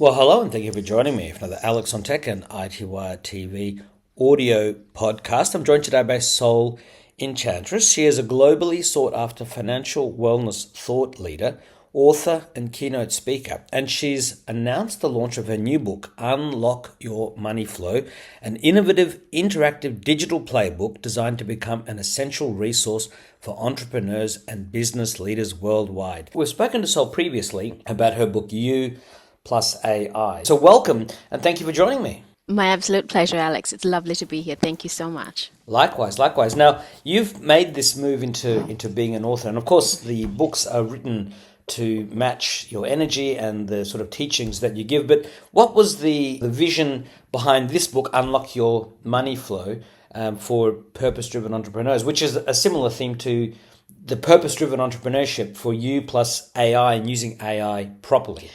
Well, hello, and thank you for joining me for another Alex on Tech and ITY TV audio podcast. I'm joined today by Soul Enchantress. She is a globally sought after financial wellness thought leader, author, and keynote speaker. And she's announced the launch of her new book, Unlock Your Money Flow, an innovative, interactive digital playbook designed to become an essential resource for entrepreneurs and business leaders worldwide. We've spoken to Soul previously about her book, You plus AI. So welcome and thank you for joining me. My absolute pleasure, Alex. It's lovely to be here. Thank you so much. Likewise, likewise. Now, you've made this move into being an author, and of course the books are written to match your energy and the sort of teachings that you give. But what was the vision behind this book, Unlock Your Money Flow, for purpose-driven entrepreneurs, which is a similar theme to the purpose-driven entrepreneurship for you plus AI and using AI properly?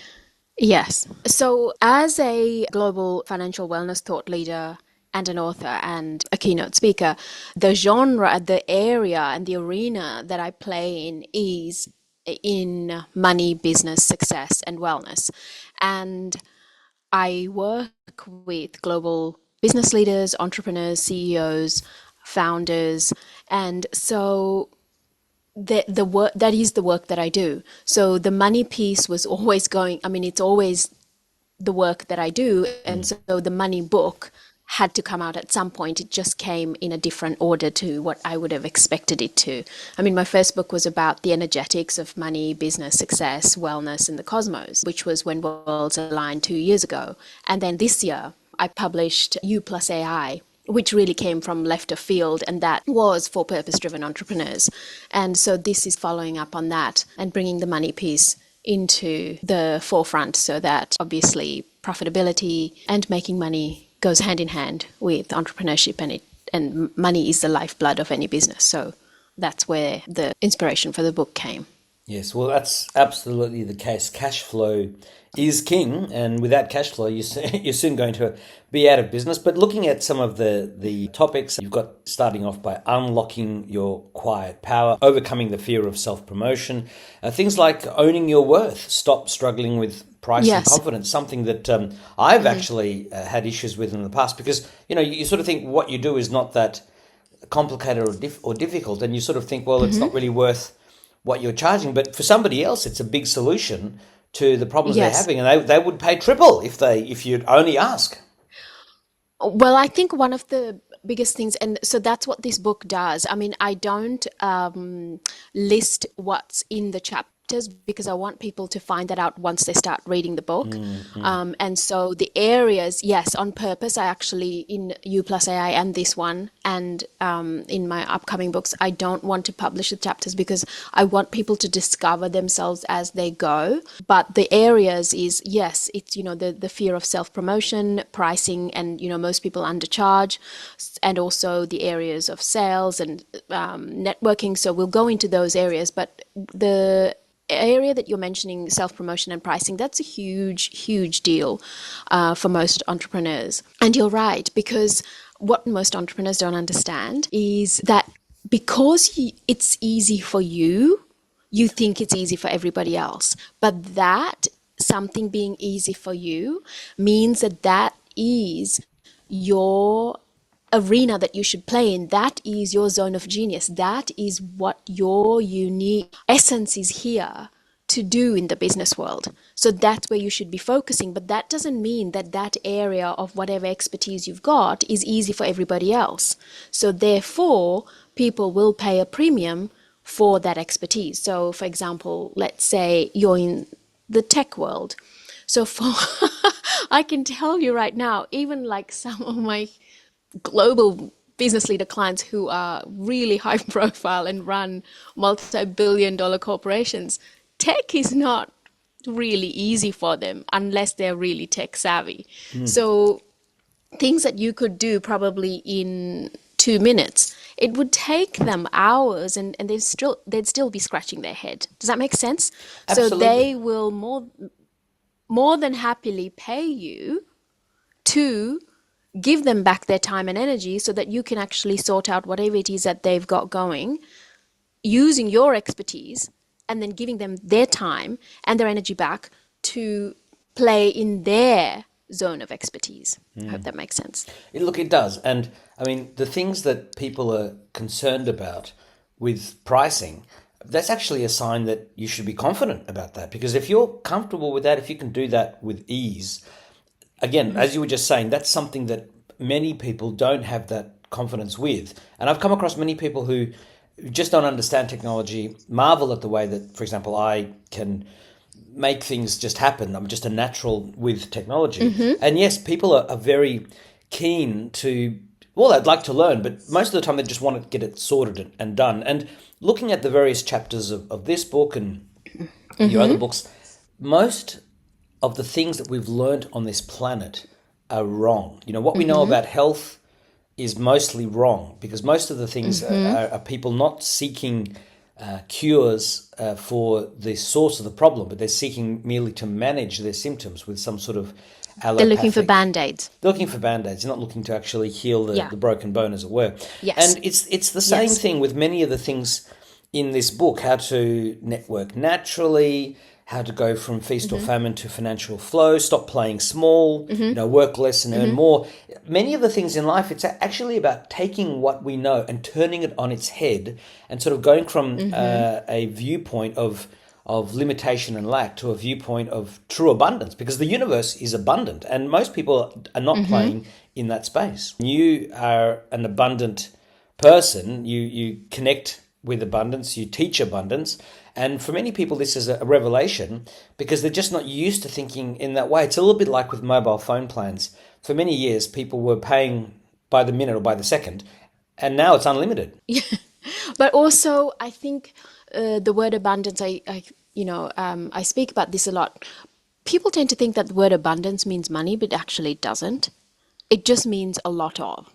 Yes. So, as a global financial wellness thought leader and an author and a keynote speaker, the genre, the area, and the arena that I play in is in money, business, success, and wellness. And I work with global business leaders, entrepreneurs, CEOs, founders, and so the work that is the work that I do. So the money piece was always going, I mean, it's always the work that I do. And so the money book had to come out at some point. It just came in a different order to what I would have expected it to. I mean, my first book was about the energetics of money, business, success, wellness, and the cosmos, which was When Worlds Aligned 2 years ago. And then this year, I published You plus AI, which really came from left of field, and that was for purpose-driven entrepreneurs. And so this is following up on that and bringing the money piece into the forefront so that obviously profitability and making money goes hand in hand with entrepreneurship, and money is the lifeblood of any business. So that's where the inspiration for the book came. Yes, well, that's absolutely the case. Cash flow is king, and without cash flow, you're soon going to be out of business. But looking at some of the topics, you've got starting off by unlocking your quiet power, overcoming the fear of self-promotion, things like owning your worth, stop struggling with price and Yes. confidence, something that I've actually had issues with in the past because, you sort of think what you do is not that complicated or difficult, and you sort of think, well, it's not really worth what you're charging, but for somebody else, it's a big solution to the problems they're Yes. having, and they would pay triple if you'd only ask. Well, I think one of the biggest things, and so that's what this book does. I mean, I don't list what's in the chapters because I want people to find that out once they start reading the book. And so the areas, yes, on purpose, I actually, in You Plus AI and this one, and in my upcoming books, I don't want to publish the chapters because I want people to discover themselves as they go. But the areas is, yes, it's, the fear of self-promotion, pricing, and, most people undercharge, and also the areas of sales and networking. So we'll go into those areas, but the area that you're mentioning, self-promotion and pricing, that's a huge deal for most entrepreneurs. And you're right, because what most entrepreneurs don't understand is that because it's easy for you, you think it's easy for everybody else. But that something being easy for you means that is your arena that you should play in. That is your zone of genius. That is what your unique essence is here to do in the business world. So that's where you should be focusing. But that doesn't mean that area of whatever expertise you've got is easy for everybody else. So therefore, people will pay a premium for that expertise. So for example, let's say you're in the tech world. So for I can tell you right now, even like some of my global business leader clients who are really high profile and run multi-billion dollar corporations, tech is not really easy for them unless they're really tech savvy. So things that you could do probably in 2 minutes, it would take them hours, and they'd still be scratching their head. Does that make sense? So Absolutely. they will more than happily pay you to give them back their time and energy so that you can actually sort out whatever it is that they've got going using your expertise, and then giving them their time and their energy back to play in their zone of expertise. I hope that makes sense. Look, it does. And I mean, the things that people are concerned about with pricing, that's actually a sign that you should be confident about that. Because if you're comfortable with that, if you can do that with ease, again, as you were just saying, that's something that many people don't have that confidence with. And I've come across many people who just don't understand technology, marvel at the way that, for example, I can make things just happen. I'm just a natural with technology. And yes, people are very keen to, well, they'd like to learn, but most of the time they just want to get it sorted and done. And looking at the various chapters of this book and your other books, most of the things that we've learned on this planet are wrong. You know, what we know about health is mostly wrong, because most of the things are people not seeking cures for the source of the problem, but they're seeking merely to manage their symptoms with some sort of allopathic. They're looking for band-aids. They're looking for band-aids. They're not looking to actually heal the broken bone, as it were. Yes. And it's the same thing with many of the things in this book: how to network naturally, how to go from feast or famine to financial flow, stop playing small, work less and earn more. Many of the things in life, it's actually about taking what we know and turning it on its head and sort of going from a viewpoint of limitation and lack to a viewpoint of true abundance, because the universe is abundant and most people are not playing in that space. You are an abundant person. You connect with abundance, you teach abundance. And for many people, this is a revelation because they're just not used to thinking in that way. It's a little bit like with mobile phone plans. For many years, people were paying by the minute or by the second, and now it's unlimited. Yeah. But also, I think the word abundance, I speak about this a lot. People tend to think that the word abundance means money, but actually it doesn't. It just means a lot of.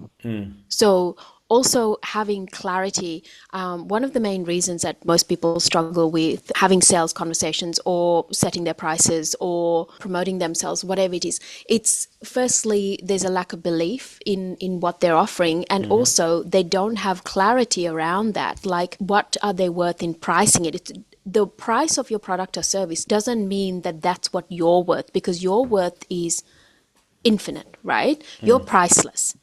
So also having clarity, one of the main reasons that most people struggle with having sales conversations or setting their prices or promoting themselves, whatever it is, it's firstly, there's a lack of belief in what they're offering, and also they don't have clarity around that. Like, what are they worth in pricing it? The price of your product or service doesn't mean that that's what you're worth, because your worth is infinite, right? You're priceless.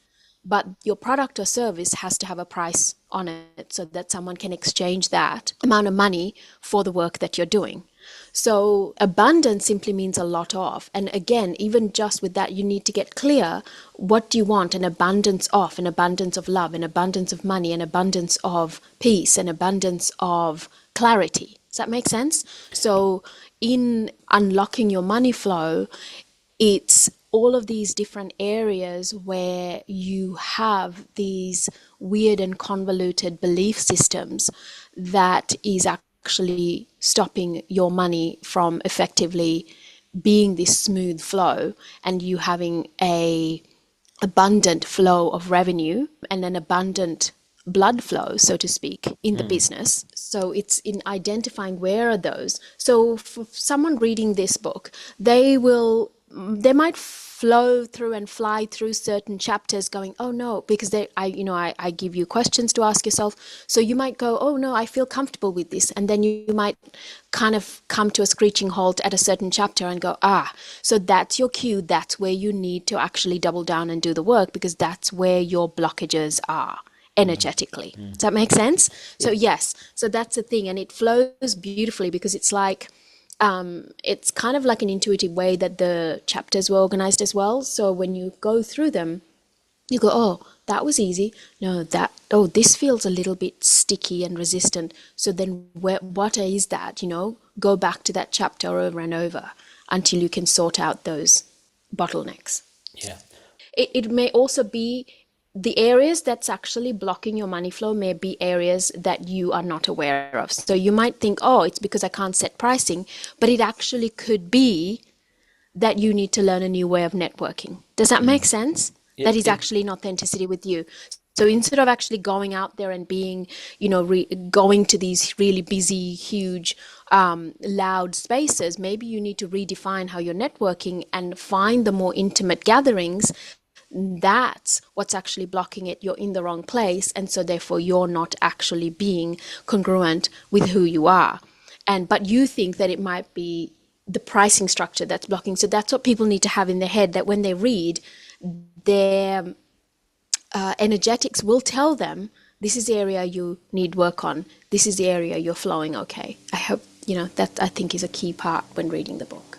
But your product or service has to have a price on it so that someone can exchange that amount of money for the work that you're doing. So abundance simply means a lot of. And again, even just with that, you need to get clear. What do you want? An abundance of love, an abundance of money, an abundance of peace, an abundance of clarity. Does that make sense? So in unlocking your money flow, it's all of these different areas where you have these weird and convoluted belief systems that is actually stopping your money from effectively being this smooth flow, and you having a abundant flow of revenue and an abundant blood flow, so to speak, in the business. So it's in identifying where are those. So for someone reading this book, they might flow through and fly through certain chapters going, oh no, because I give you questions to ask yourself. So you might go, oh no, I feel comfortable with this. And then you might kind of come to a screeching halt at a certain chapter and go, so that's your cue. That's where you need to actually double down and do the work, because that's where your blockages are energetically. Does that make sense? So yes, so that's the thing. And it flows beautifully because it's like, it's kind of like an intuitive way that the chapters were organized as well. So when you go through them, you go, oh, that was easy. No, this feels a little bit sticky and resistant. So then what is that? Go back to that chapter over and over until you can sort out those bottlenecks. Yeah. It may also be the areas that's actually blocking your money flow may be areas that you are not aware of. So you might think, oh, it's because I can't set pricing, but it actually could be that you need to learn a new way of networking. Does that make sense? That is actually in authenticity with you. So instead of actually going out there and being, going to these really busy, huge, loud spaces, maybe you need to redefine how you're networking and find the more intimate gatherings. That's what's actually blocking it. You're in the wrong place, and so therefore you're not actually being congruent with who you are. But you think that it might be the pricing structure that's blocking. So that's what people need to have in their head, that when they read, their energetics will tell them, this is the area you need work on. This is the area you're flowing okay. I hope, that I think is a key part when reading the book.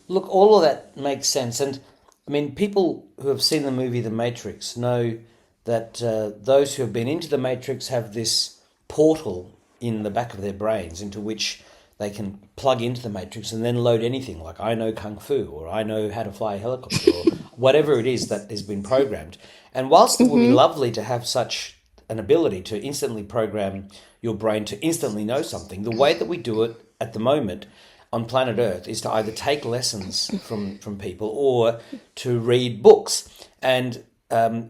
Look, all of that makes sense. And I mean, people who have seen the movie The Matrix know that those who have been into The Matrix have this portal in the back of their brains into which they can plug into the Matrix and then load anything, like I know Kung Fu, or I know how to fly a helicopter, or whatever it is that has been programmed. And whilst it would be lovely to have such an ability to instantly program your brain to instantly know something, the way that we do it at the moment on planet Earth is to either take lessons from people or to read books. And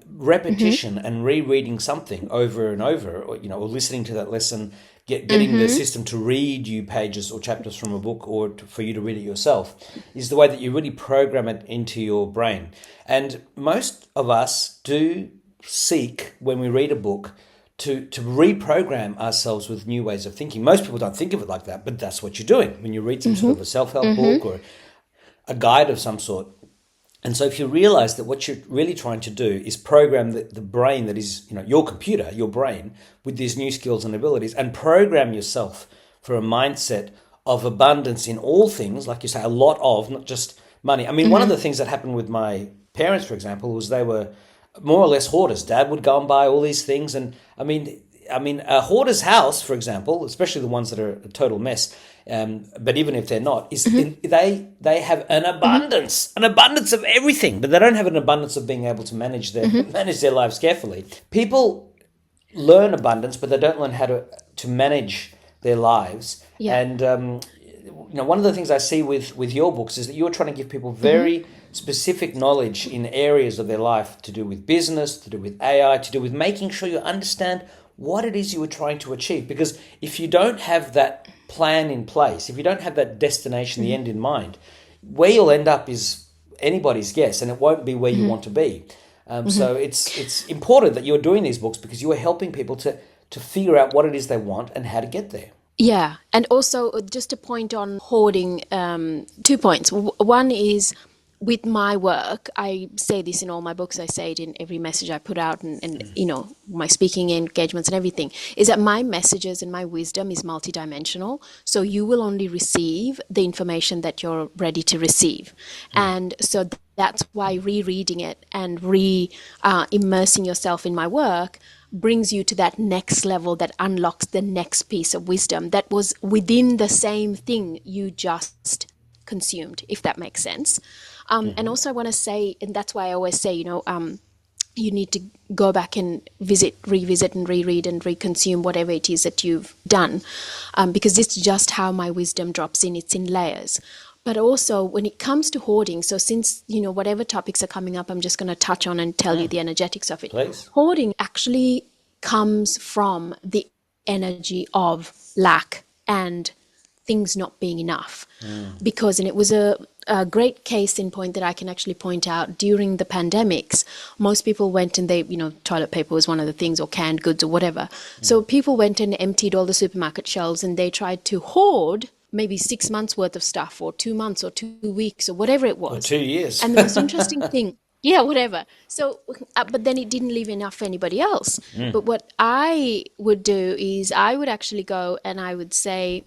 repetition and rereading something over and over, or listening to that lesson, getting the system to read you pages or chapters from a book, or for you to read it yourself, is the way that you really program it into your brain. And most of us do seek, when we read a book, to reprogram ourselves with new ways of thinking. Most people don't think of it like that, but that's what you're doing when you read some sort of a self-help book or a guide of some sort. And so if you realize that what you're really trying to do is program the brain that is, your computer, your brain, with these new skills and abilities, and program yourself for a mindset of abundance in all things, like you say, a lot of, not just money. I mean, one of the things that happened with my parents, for example, was they were more or less hoarders. Dad would go and buy all these things. And I mean, a hoarder's house, for example, especially the ones that are a total mess, but even if they're not, is they have an abundance of everything, but they don't have an abundance of being able to manage their lives carefully. People learn abundance, but they don't learn how to manage their lives. Yeah. And one of the things I see with your books is that you're trying to give people very specific knowledge in areas of their life to do with business, to do with AI, to do with making sure you understand what it is you were trying to achieve. Because if you don't have that plan in place, if you don't have that destination, the end in mind, where you'll end up is anybody's guess, and it won't be where you want to be. So it's important that you're doing these books, because you are helping people to figure out what it is they want and how to get there. Yeah, and also just a point on hoarding, 2 points. One is, with my work, I say this in all my books, I say it in every message I put out, and my speaking engagements and everything, is that my messages and my wisdom is multidimensional. So you will only receive the information that you're ready to receive. And so that's why rereading it and immersing yourself in my work brings you to that next level that unlocks the next piece of wisdom that was within the same thing you just consumed, if that makes sense. And also I want to say, and that's why I always say, you need to go back and revisit and reread and reconsume whatever it is that you've done, because it's just how my wisdom drops in. It's in layers. But also when it comes to hoarding, so since, whatever topics are coming up, I'm just going to touch on and tell you the energetics of it. Please. Hoarding actually comes from the energy of lack and things not being enough. And it was a great case in point that I can actually point out during the pandemics. Most people went and they, toilet paper was one of the things, or canned goods or whatever. So people went and emptied all the supermarket shelves, and they tried to hoard maybe 6 months worth of stuff, or 2 months, or 2 weeks, or whatever it was. Or 2 years. And the most interesting thing, yeah, whatever. So, but then it didn't leave enough for anybody else. But what I would do is I would actually go and I would say,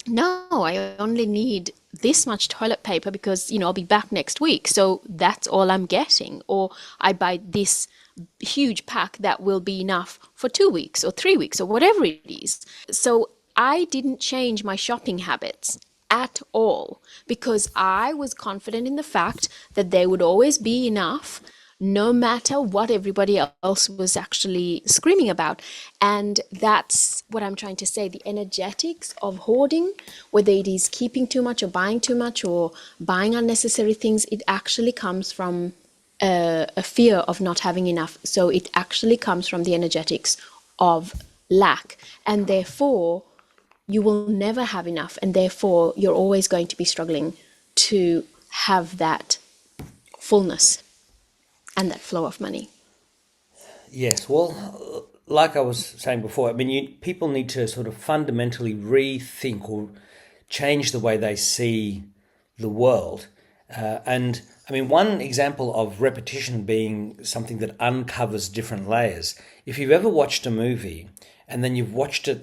no, I only need this much toilet paper because, I'll be back next week. So that's all I'm getting. Or I buy this huge pack that will be enough for 2 weeks or 3 weeks or whatever it is. So I didn't change my shopping habits at all, because I was confident in the fact that there would always be enough, no matter what everybody else was actually screaming about. And that's what I'm trying to say. The energetics of hoarding, whether it is keeping too much or buying unnecessary things, it actually comes from a fear of not having enough. So it actually comes from the energetics of lack. And therefore, you will never have enough. And therefore, you're always going to be struggling to have that fullness and that flow of money. Yes, well, like I was saying before, I mean, people need to sort of fundamentally rethink or change the way they see the world. And I mean, one example of repetition being something that uncovers different layers. If you've ever watched a movie and then you've watched it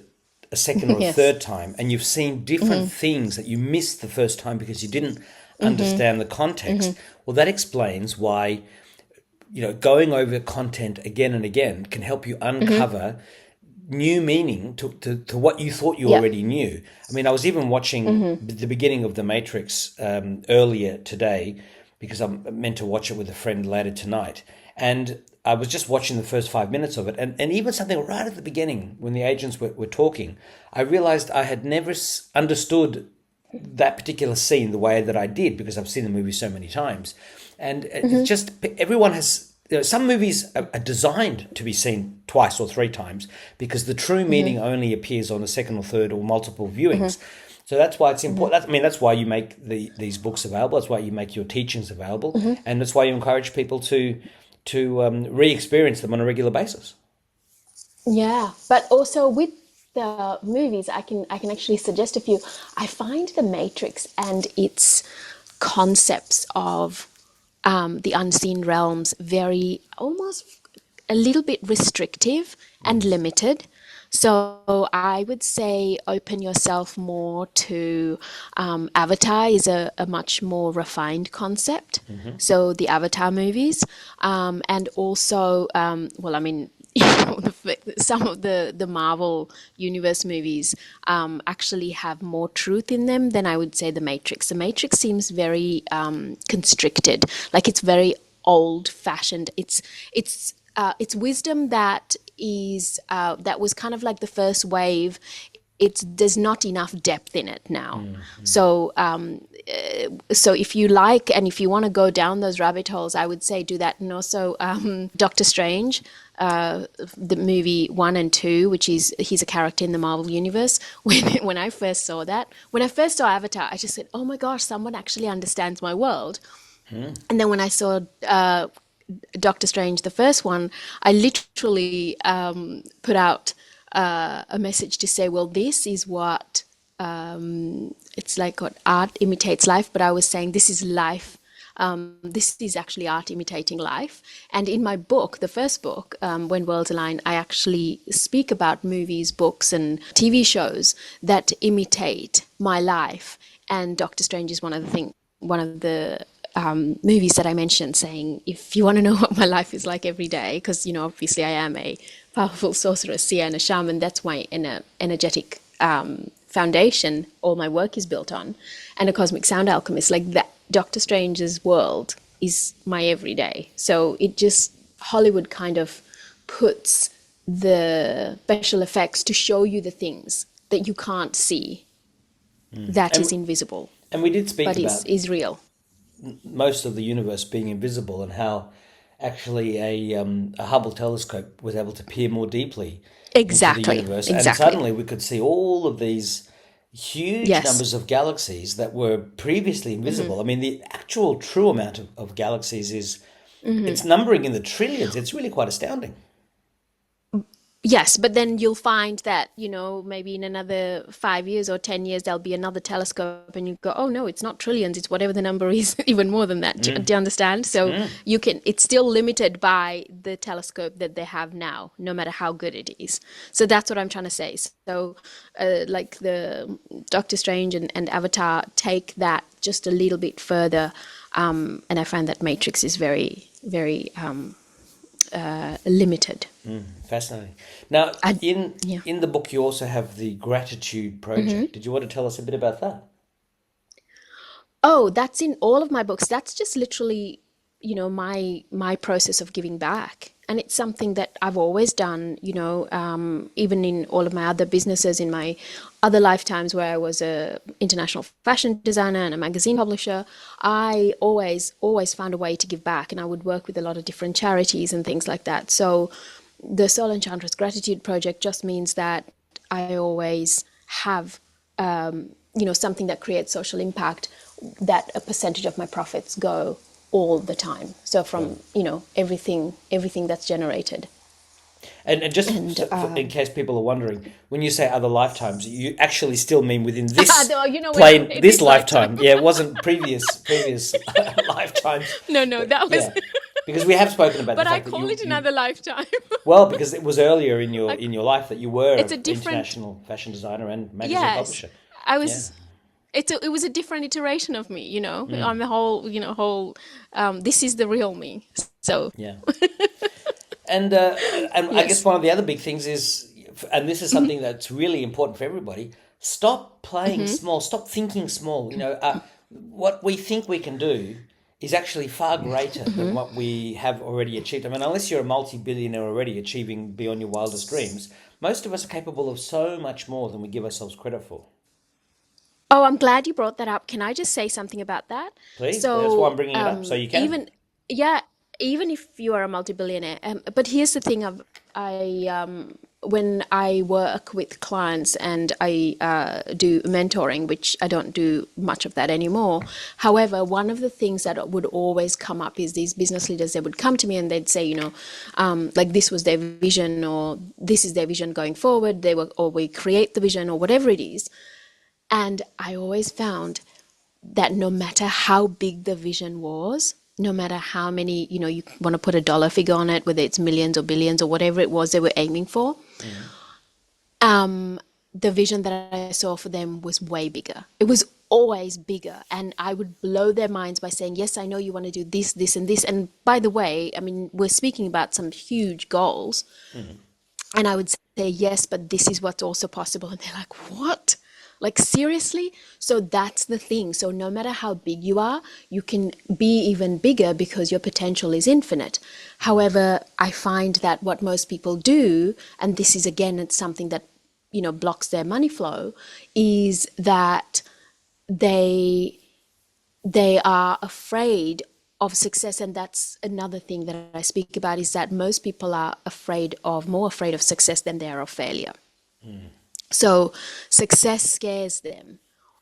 a second or a Yes. third time and you've seen different things that you missed the first time because you didn't Mm-hmm. understand the context, well, that explains why, going over content again and again can help you Mm-hmm. uncover new meaning to what you thought you Yeah. already knew. I mean, I was even watching Mm-hmm. the beginning of The Matrix earlier today because I'm meant to watch it with a friend later tonight. And I was just watching the first 5 minutes of it. And even something right at the beginning when the agents were talking, I realized I had never understood that particular scene the way that I did because I've seen the movie so many times. And it's Mm-hmm. just everyone has, some movies are designed to be seen twice or three times because the true Mm-hmm. meaning only appears on a second or third or multiple viewings. Mm-hmm. So that's why it's Mm-hmm. important. I mean, that's why you make these books available. That's why you make your teachings available, Mm-hmm. and that's why you encourage people to re-experience them on a regular basis. Yeah, but also with the movies, I can actually suggest a few. I find The Matrix and its concepts of the unseen realms very almost a little bit restrictive and limited. So I would say open yourself more to Avatar is a much more refined concept. So the Avatar movies, and also, well, I mean, some of the Marvel Universe movies actually have more truth in them than I would say The Matrix. The Matrix seems very constricted, like it's very old-fashioned. It's wisdom that was kind of like the first wave. There's not enough depth in it now. So so if you like and if you want to go down those rabbit holes, I would say do that. And also Doctor Strange, the movie 1 and 2, which is he's a character in the Marvel universe. When I first saw that, when I first saw Avatar, I just said, "Oh my gosh, someone actually understands my world." And then when I saw Doctor Strange, the first one, I literally put out a message to say, well, this is what it's like what art imitates life, but I was saying this is life. This is actually art imitating life. And in my book, the first book, When Worlds Align, I actually speak about movies, books, and TV shows that imitate my life. And Doctor Strange is one of the movies that I mentioned, saying, if you want to know what my life is like every day, because, obviously I am a powerful sorceress, seer, and a shaman, that's my energetic foundation all my work is built on, and a cosmic sound alchemist, like that. Doctor Strange's world is my everyday. So it just, Hollywood kind of puts the special effects to show you the things that you can't see, that And is invisible, and we did speak but is about is real. most of the universe being invisible and how actually a Hubble telescope was able to peer more deeply into the Exactly, universe, and exactly. suddenly we could see all of these huge Yes. numbers of galaxies that were previously invisible. I mean, the actual true amount of galaxies is it's numbering in the trillions. It's really quite astounding. Yes, but then you'll find that, maybe in another 5 years or 10 years, there'll be another telescope and you go, oh no, it's not trillions, it's whatever the number is, even more than that. Do you understand? So it's still limited by the telescope that they have now, no matter how good it is. So that's what I'm trying to say. So, like the Doctor Strange and Avatar take that just a little bit further. And I find that Matrix is very, very limited. Fascinating. Now, I, in yeah. in the book, you also have the Gratitude Project. Did you want to tell us a bit about that? Oh, that's in all of my books. That's just literally, my process of giving back. And it's something that I've always done, even in all of my other businesses, in my other lifetimes where I was a international fashion designer and a magazine publisher. I always found a way to give back, and I would work with a lot of different charities and things like that. So the Soul Enchantress Gratitude Project just means that I always have something that creates social impact, that a percentage of my profits go all the time. So from, everything that's generated. And just And in case people are wondering, when you say other lifetimes, you actually still mean within this you know, plane, this this lifetime. lifetime. Yeah, it wasn't previous lifetimes. No, no, But that was. yeah, because we have spoken about the But I fact that call it you another lifetime. well, because it was earlier in your I, in your life that you were it's an a different. international fashion designer and magazine Yes, publisher. I Yeah. was. It was a different iteration of me. I'm the whole. This is the real me. So Yeah. And I guess yes. one of the other big things is, and this is something that's really important for everybody, stop playing small, stop thinking small. What we think we can do is actually far greater than what we have already achieved. I mean, unless you're a multi-billionaire already achieving beyond your wildest dreams, most of us are capable of so much more than we give ourselves credit for. Oh, I'm glad you brought that up. Can I just say something about that? Please, that's why I'm So, bringing it up, so you can. even, yeah, even if you are a multi-billionaire, but here's the thing: when I work with clients and I do mentoring, which I don't do much of that anymore. However, one of the things that would always come up is these business leaders. They would come to me and they'd say, like this was their vision, or this is their vision going forward. Or we create the vision, or whatever it is. And I always found that no matter how big the vision was, no matter how many, you want to put a dollar figure on it, whether it's millions or billions or whatever it was they were aiming for, the vision that I saw for them was way bigger. It was always bigger. And I would blow their minds by saying, yes, I know you want to do this, this, and this. And by the way, I mean, we're speaking about some huge goals. And I would say, yes, but this is what's also possible. And they're like, what? Like, seriously? So that's the thing. So no matter how big you are, you can be even bigger because your potential is infinite. However, I find that what most people do, and this is again, it's something that, blocks their money flow, is that they they are afraid of success. And that's another thing that I speak about, is that most people are more afraid of success than they are of failure. So success scares them,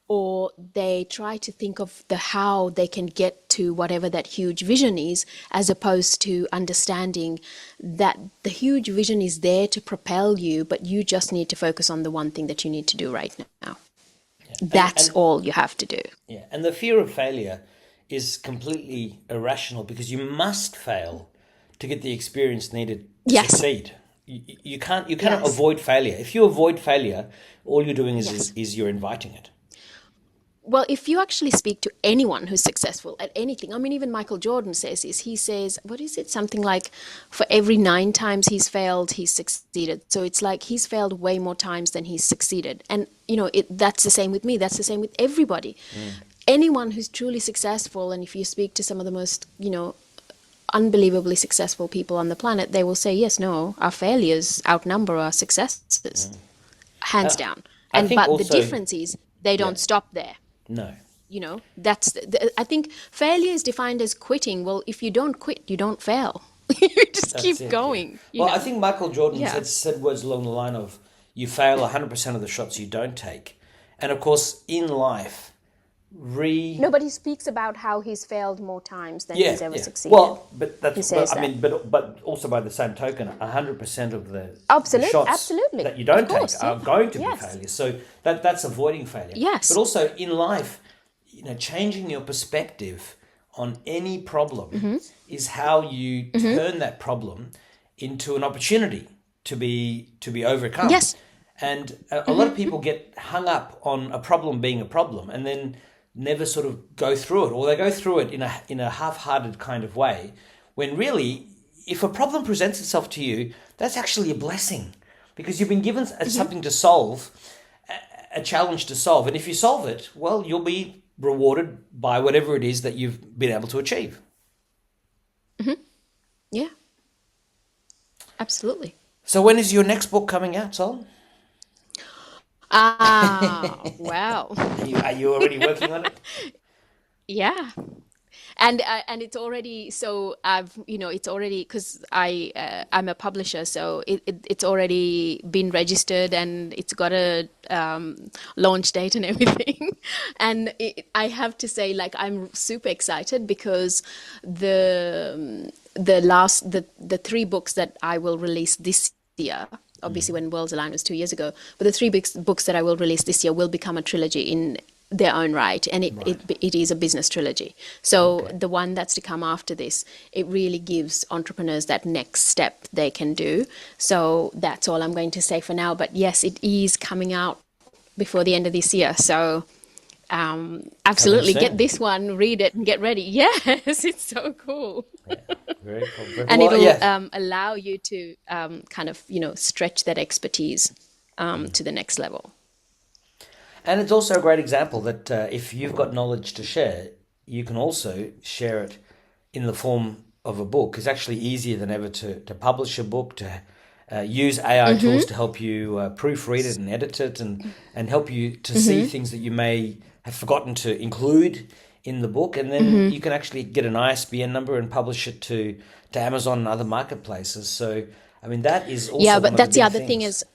or they try to think of the how they can get to whatever that huge vision is, as opposed to understanding that the huge vision is there to propel you, but you just need to focus on the one thing that you need to do right now. That's And all you have to do. yeah, and the fear of failure is completely irrational because you must fail to get the experience needed to Yes. succeed. You cannot Yes. avoid failure. If you avoid failure, all you're doing Yes. is you're inviting it. Well, if you actually speak to anyone who's successful at anything, I mean, even Michael Jordan says this. He says, what is it? Something like for every 9 times he's failed, he's succeeded. So it's like he's failed way more times than he's succeeded. And, that's the same with me. That's the same with everybody. Anyone who's truly successful, and if you speak to some of the most, unbelievably successful people on the planet, they will say, yes, no, our failures outnumber our successes, hands Uh, down. I And think but the also, difference is they yeah, don't stop there. no, That's I think failure is defined as quitting. Well, if you don't quit, you don't fail. You just that's keep it. Yeah. going, Well, I think Michael Jordan Yeah. said words along the line of, "You fail 100% of the shots you don't take," and of course, in life, re No, but he speaks about how he's failed more times than Yeah, he's ever yeah. succeeded. Well, but He that's says I that. mean, but also by the same token, 100% of the Absolutely, shots absolutely. that you Of don't take course, are yeah. going to be Yes. failures. So that's avoiding failure. But Yes. also in life, changing your perspective on any problem is how you turn that problem into an opportunity to be overcome. Yes. And a lot of people get hung up on a problem being a problem and then never sort of go through it, or they go through it in a half-hearted kind of way, when really, if a problem presents itself to you, that's actually a blessing because you've been given something to solve, a challenge to solve. And if you solve it, well, you'll be rewarded by whatever it is that you've been able to achieve. Yeah. Absolutely. So when is your next book coming out, Sol? Ah, wow. Are you already working on it? Yeah. And it's already, so I've, it's already, because I'm a publisher, so it's already been registered, and it's got a launch date and everything. And I have to say, like, I'm super excited because the three books that I will release this year, obviously when Worlds Aligned was 2 years ago, but the three books that I will release this year will become a trilogy in their own right, and Right. it is a business trilogy. So Okay. the one that's to come after this, it really gives entrepreneurs that next step they can do. So that's all I'm going to say for now. But yes, it is coming out before the end of this year. So Coming absolutely get soon. this one, read it, and get ready. Yes, it's so cool. Yeah. Very cool. Very cool. And Well, it'll yeah. allow you to kind of, stretch that expertise to the next level. And it's also a great example that if you've got knowledge to share, you can also share it in the form of a book. It's actually easier than ever to publish a book, to use AI tools to help you proofread it and edit it, and help you to see things that you may have forgotten to include in the book. And then you can actually get an ISBN number and publish it to Amazon and other marketplaces. So, I mean, that is Yeah, also one but of the that's the big other thing things. is,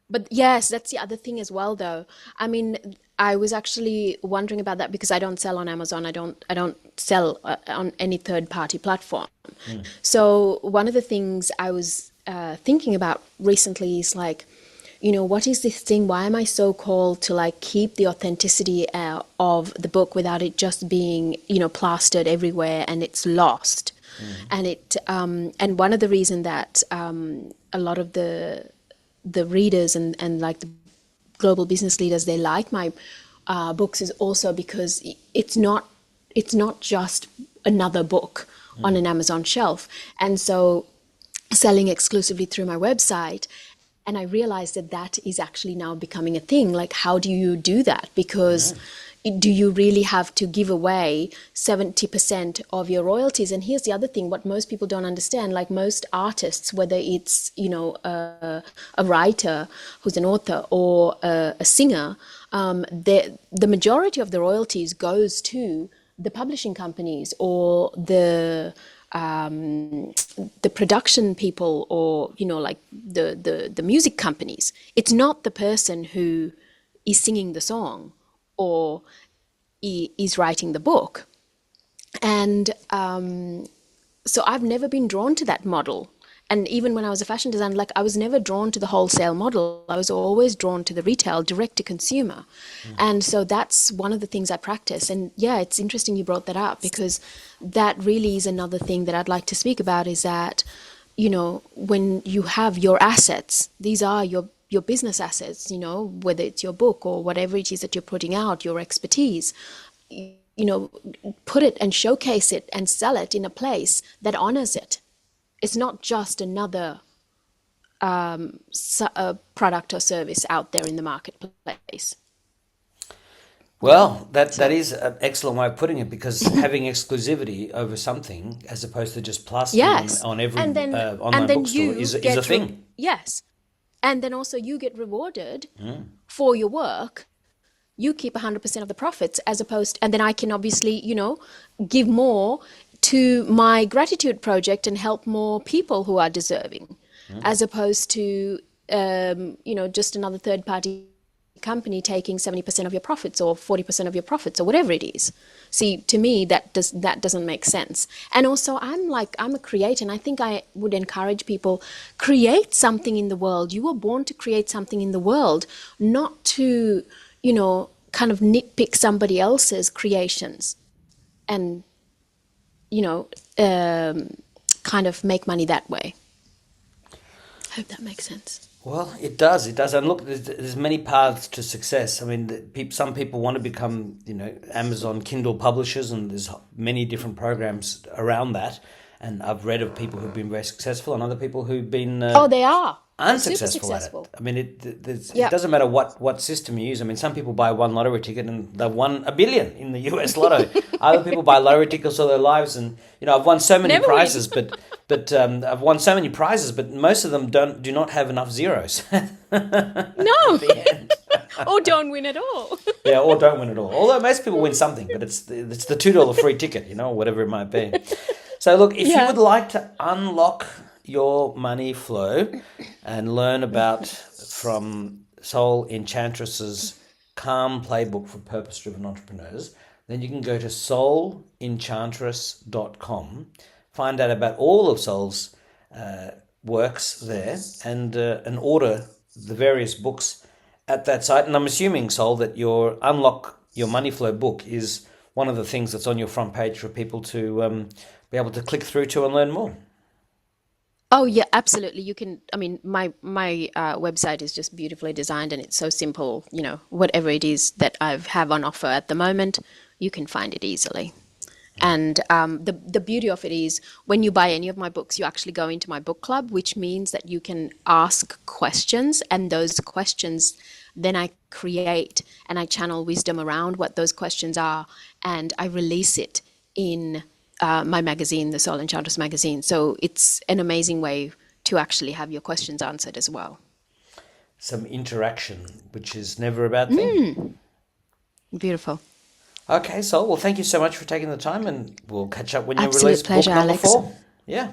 but yes, that's the other thing as well, though. I mean, I was actually wondering about that because I don't sell on Amazon. I don't sell on any third party platform. Mm. So one of the things I was thinking about recently is like, what is this thing? Why am I so called to like keep the authenticity of the book without it just being, plastered everywhere and it's lost? Mm. And one of the reason that a lot of the readers and like the global business leaders, they like my books is also because it's not just another book on Mm. an Amazon shelf. And so selling exclusively through my website, and I realized that that is actually now becoming a thing. Like, how do you do that? Because Mm. do you really have to give away 70% of your royalties? And here's the other thing, what most people don't understand, like most artists, whether it's, a writer who's an author or a singer, the majority of the royalties goes to the publishing companies or the production people, or like the music companies. It's not the person who is singing the song or is writing the book. And so I've never been drawn to that model. And even when I was a fashion designer, like, I was never drawn to the wholesale model. I was always drawn to the retail, direct to consumer. Mm. And so that's one of the things I practice. And yeah, it's interesting you brought that up, because that really is another thing that I'd like to speak about, is that, when you have your assets, these are your business assets, whether it's your book or whatever it is that you're putting out, your expertise, put it and showcase it and sell it in a place that honors it. It's not just another product or service out there in the marketplace. Well, that So, is an excellent way of putting it, because having exclusivity over something as opposed to just plastering yes. on every And then and online then bookstore you is a get thing. yes. And then also you get rewarded Mm. for your work. You keep 100% of the profits, as opposed, and then I can obviously, give more to my gratitude project and help more people who are deserving, Mm. as opposed to, just another third party company taking 70% of your profits or 40% of your profits or whatever it is. See, to me, that doesn't make sense. And also, I'm a creator, and I think I would encourage people, create something in the world. You were born to create something in the world, not to, kind of nitpick somebody else's creations and, you know, um, kind of make money that way. I hope that makes sense. Well, it does. It does. And look, there's many paths to success. I mean, some people want to become, Amazon Kindle publishers, and there's many different programs around that. And I've read of people who've been very successful and other people who've been Oh, they are. They're super unsuccessful at it. successful. I mean, it Yeah. doesn't matter what system you use. I mean, some people buy one lottery ticket and they've won $1 billion in the US Lotto. Other people buy lottery tickets all their lives, and I've won so many Never win. prizes, but I've won so many prizes, but most of them do not have enough zeros at No. the end. Or don't win at all. Yeah, or don't win at all. Although most people win something, but it's the $2 free ticket, whatever it might be. So look, if you Yeah. would like to unlock your money flow and learn about from Soul Enchantress's Calm Playbook for Purpose-Driven Entrepreneurs, then you can go to soulenchantress.com, find out about all of Soul's works there, and order the various books at that site. And I'm assuming, Soul, that your Unlock Your Money Flow book is one of the things that's on your front page for people to be able to click through to and learn more. Oh yeah, absolutely. You can. I mean, my website is just beautifully designed, and it's so simple. Whatever it is that I have on offer at the moment, you can find it easily. And the beauty of it is when you buy any of my books, you actually go into my book club, which means that you can ask questions, and those questions then I create and I channel wisdom around what those questions are, and I release it in my magazine, the Soul Enchantress Magazine. So it's an amazing way to actually have your questions answered as well. Some interaction, which is never a bad thing. Beautiful. Okay, Sol. Well, thank you so much for taking the time, and we'll catch up when you Absolute release book pleasure, number Alex. 4. Yeah.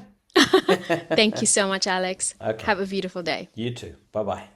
Thank you so much, Alex. Okay. Have a beautiful day. You too. Bye-bye.